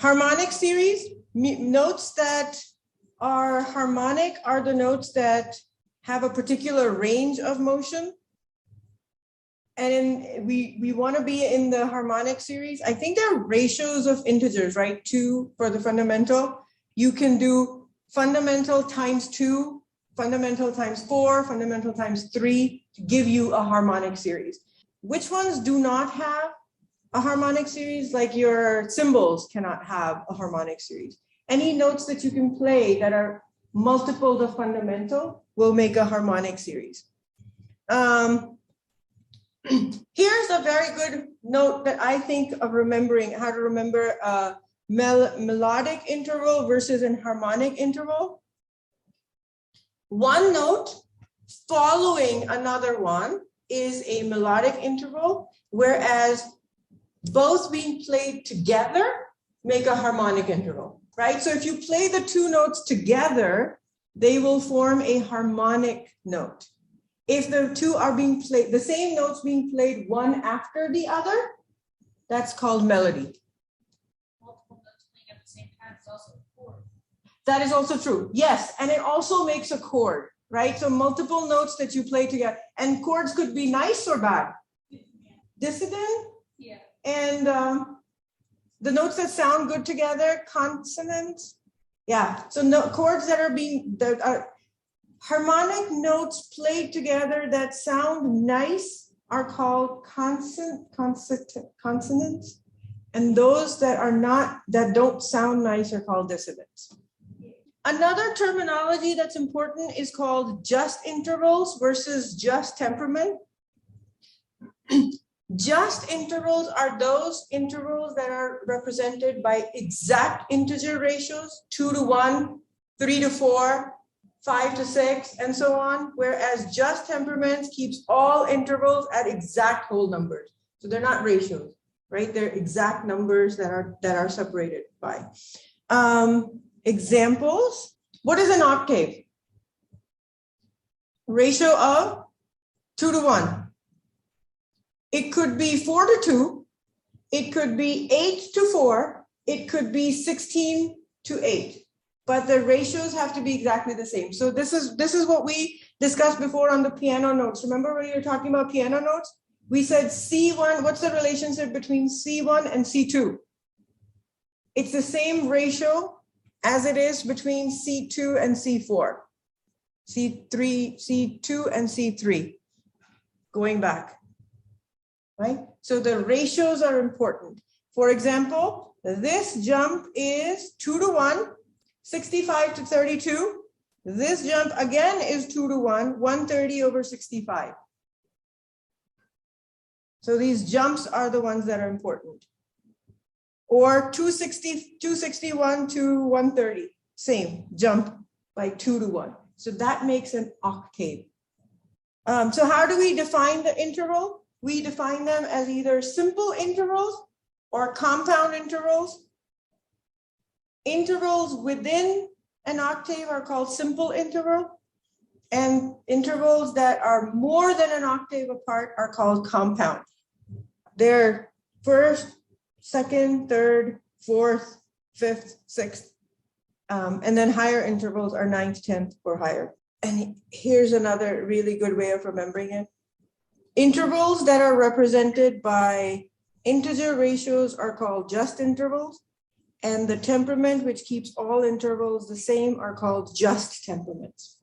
Harmonic series, notes that are harmonic are the notes that have a particular range of motion. And we want to be in the harmonic series. I think there are ratios of integers, right? 2 for the fundamental. You can do fundamental times 2, fundamental times 4, fundamental times 3 to give you a harmonic series. Which ones do not have a harmonic series? Like your cymbals cannot have a harmonic series. Any notes that you can play that are multiples of fundamental will make a harmonic series. Here's a very good note that I think of remembering how to remember a melodic interval versus an harmonic interval. One note following another one is a melodic interval, whereas both being played together make a harmonic interval, right? So if you play the 2 notes together, they will form a harmonic note. If the 2 are being played, the same notes being played one after the other, that's called melody. Multiple notes playing at the same time is also a chord. That is also true. Yes, and it also makes a chord, right? So multiple notes that you play together, and chords could be nice or bad. Dissonant. Yeah. And the notes that sound good together, consonants. Yeah. So no chords that are harmonic notes played together that sound nice are called consonants, and those that don't sound nice are called dissonants. Another terminology that's important is called just intervals versus just temperament. Just intervals are those intervals that are represented by exact integer ratios, 2 to 1, 3 to 4, 5 to 6, and so on, whereas just temperaments keeps all intervals at exact whole numbers. So they're not ratios, right? They're exact numbers that are separated by. Examples. What is an octave? Ratio of 2 to 1. It could be 4 to 2. It could be 8 to 4. It could be 16 to 8. But the ratios have to be exactly the same. So this is what we discussed before on the piano notes. Remember when you were talking about piano notes? We said C1, what's the relationship between C1 and C2? It's the same ratio as it is between C2 and C4. C2 and C3, going back, right? So the ratios are important. For example, this jump is 2 to 1. 65 to 32. This jump again is 2 to 1, 130 over 65. So these jumps are the ones that are important. Or 261 to 130, same jump by 2 to 1. So that makes an octave. So how do we define the interval? We define them as either simple intervals or compound intervals. Intervals within an octave are called simple interval, and intervals that are more than an octave apart are called compound. They're first, second, third, fourth, fifth, sixth, and then higher intervals are 9th, 10th, or higher. And here's another really good way of remembering it. Intervals that are represented by integer ratios are called just intervals. And the temperament, which keeps all intervals the same, are called just temperaments.